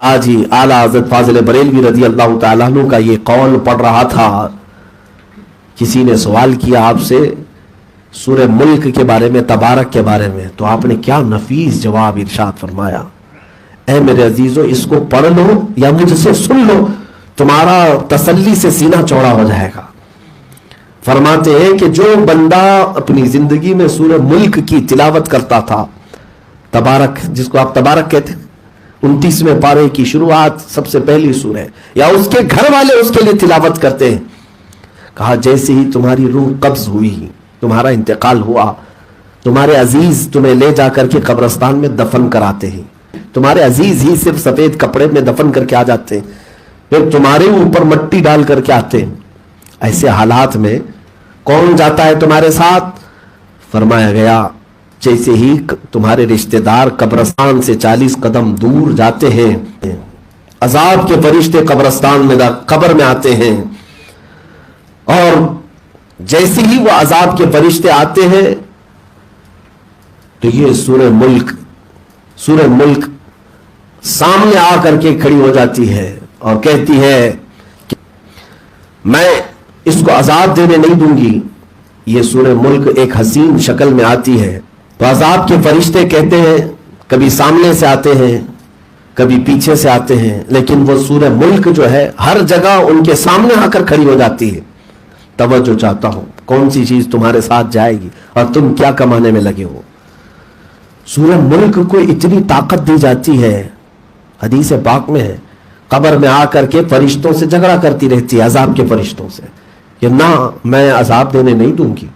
آج ہی اعلیٰ حضرت فاضل بریلوی رضی اللہ تعالیٰ عنہ کا یہ قول پڑھ رہا تھا. کسی نے سوال کیا آپ سے سورہ ملک کے بارے میں، تبارک کے بارے میں، تو آپ نے کیا نفیس جواب ارشاد فرمایا. اے میرے عزیزو، اس کو پڑھ لو یا مجھ سے سن لو، تمہارا تسلی سے سینہ چوڑا ہو جائے گا. فرماتے ہیں کہ جو بندہ اپنی زندگی میں سورہ ملک کی تلاوت کرتا تھا، تبارک جس کو آپ تبارک کہتے ہیں، 29ویں پارے کی شروعات سب سے پہلی سورہ، یا اس کے گھر والے اس کے لیے تلاوت کرتے ہیں. کہا جیسے ہی تمہاری روح قبض ہوئی، تمہارا انتقال ہوا، تمہارے عزیز تمہیں لے جا کر کے قبرستان میں دفن کراتے ہیں. تمہارے عزیز ہی صرف سفید کپڑے میں دفن کر کے آ جاتے ہیں، پھر تمہارے اوپر مٹی ڈال کر کے آتے ہیں. ایسے حالات میں کون جاتا ہے تمہارے ساتھ؟ فرمایا گیا جیسے ہی تمہارے رشتہ دار قبرستان سے 40 قدم دور جاتے ہیں، عذاب کے فرشتے قبرستان میں قبر میں آتے ہیں، اور جیسے ہی وہ عذاب کے فرشتے آتے ہیں تو یہ سورہ ملک سامنے آ کر کے کھڑی ہو جاتی ہے اور کہتی ہے کہ میں اس کو عذاب دینے نہیں دوں گی. یہ سورہ ملک ایک حسین شکل میں آتی ہے تو عذاب کے فرشتے کہتے ہیں، کبھی سامنے سے آتے ہیں کبھی پیچھے سے آتے ہیں، لیکن وہ سورہ ملک جو ہے ہر جگہ ان کے سامنے آ کر کھڑی ہو جاتی ہے. توجہ چاہتا ہوں، کون سی چیز تمہارے ساتھ جائے گی اور تم کیا کمانے میں لگے ہو. سورہ ملک کو اتنی طاقت دی جاتی ہے، حدیث پاک میں ہے، قبر میں آ کر کے فرشتوں سے جھگڑا کرتی رہتی ہے، عذاب کے فرشتوں سے، کہ نہ میں عذاب دینے نہیں دوں گی.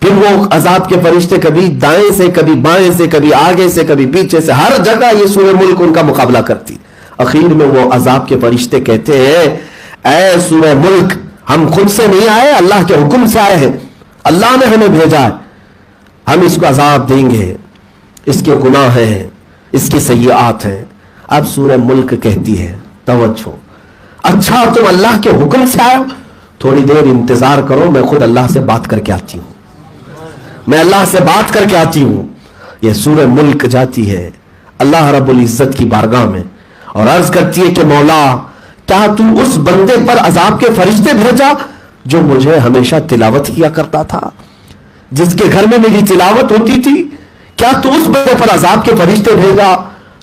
پھر وہ عذاب کے فرشتے کبھی دائیں سے کبھی بائیں سے کبھی آگے سے کبھی پیچھے سے، ہر جگہ یہ سورہ ملک ان کا مقابلہ کرتی. اخیر میں وہ عذاب کے فرشتے کہتے ہیں اے سورہ ملک، ہم خود سے نہیں آئے، اللہ کے حکم سے آئے ہیں، اللہ نے ہمیں بھیجا ہے، ہم اس کو عذاب دیں گے، اس کے گناہ ہیں، اس کی سیئات ہیں. اب سورہ ملک کہتی ہے توجہ، اچھا تم اللہ کے حکم سے آئے ہو، تھوڑی دیر انتظار کرو، میں خود اللہ سے بات کر کے آتی ہوں، میں اللہ سے بات کر کے آتی ہوں. یہ سورہ ملک جاتی ہے اللہ رب العزت کی بارگاہ میں اور عرض کرتی ہے کہ مولا، کیا تو اس بندے پر عذاب کے فرشتے بھیجا جو مجھے ہمیشہ تلاوت کیا کرتا تھا، جس کے گھر میں میری تلاوت ہوتی تھی؟ کیا تو اس بندے پر عذاب کے فرشتے بھیجا؟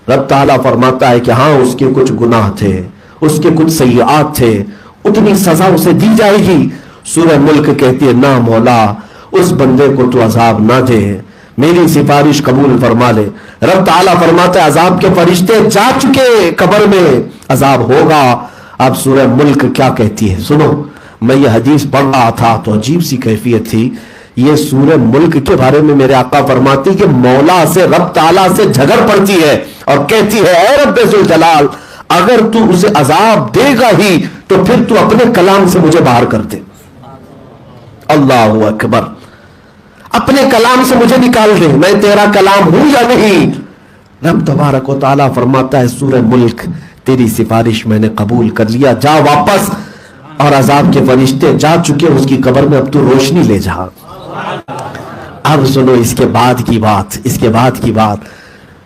رب تعالیٰ فرماتا ہے کہ ہاں، اس کے کچھ گناہ تھے، اس کے کچھ سیئات تھے، اتنی سزا اسے دی جائے گی. سورہ ملک کہتی ہے نہ مولا، اس بندے کو تو عذاب نہ دے، میری سفارش قبول فرما لے. رب تعالیٰ فرماتا ہے عذاب کے فرشتے جا چکے، قبر میں عذاب ہوگا. اب سورہ ملک کیا کہتی ہے سنو. میں یہ حدیث پڑھ رہا تھا تو عجیب سی کیفیت تھی. یہ سورہ ملک کے بارے میں میرے آقا فرماتی کہ مولا سے، رب تعالیٰ سے جھگڑ پڑتی ہے اور کہتی ہے اے رب ذوالجلال، اگر تو اسے عذاب دے گا ہی تو پھر تو اپنے کلام سے مجھے باہر کر دے. اللہ اکبر، اپنے کلام سے مجھے نکال دے، میں تیرا کلام ہوں یا نہیں. رب تبارک و تعالیٰ فرماتا ہے سورہ ملک، تیری سفارش میں نے قبول کر لیا، جا واپس. اور عذاب کے فرشتے جا چکے اس کی قبر میں، اب تو روشنی لے جا. اب سنو اس کے بعد کی بات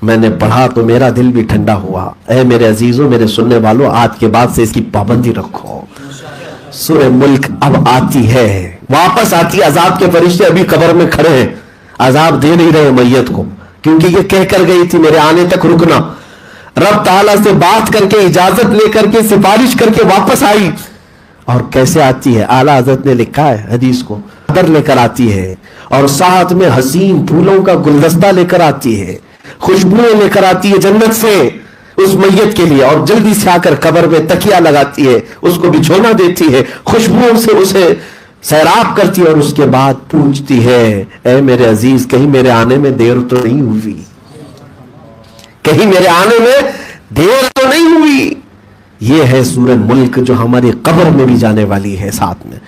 میں نے پڑھا تو میرا دل بھی ٹھنڈا ہوا. اے میرے عزیزوں، میرے سننے والوں، آج کے بعد سے اس کی پابندی رکھو. سورہ ملک اب آتی ہے، واپس آتی ہے. عذاب کے فرشتے ابھی قبر میں کھڑے ہیں، عذاب دے نہیں رہے میت کو، کیونکہ یہ کہہ کر گئی تھی میرے آنے تک رکنا. رب تعالیٰ سے بات کر کے، اجازت لے کر کے، سفارش کر کے واپس آئی. اور کیسے آتی ہے؟ اعلیٰ حضرت نے لکھا ہے حدیث کو، چادر لے کر آتی ہے اور ساتھ میں حسین پھولوں کا گلدستہ لے کر آتی ہے، خوشبوئیں لے کر آتی ہے جنت سے اس میت کے لیے، اور جلدی سے آ کر قبر میں تکیہ لگاتی ہے، اس کو بچھونا دیتی ہے، خوشبوؤں سے اسے سیراب کرتی ہے، اور اس کے بعد پوچھتی ہے اے میرے عزیز، کہیں میرے آنے میں دیر تو نہیں ہوئی؟ کہیں میرے آنے میں دیر تو نہیں ہوئی؟ یہ ہے سورہ ملک جو ہماری قبر میں بھی جانے والی ہے ساتھ میں.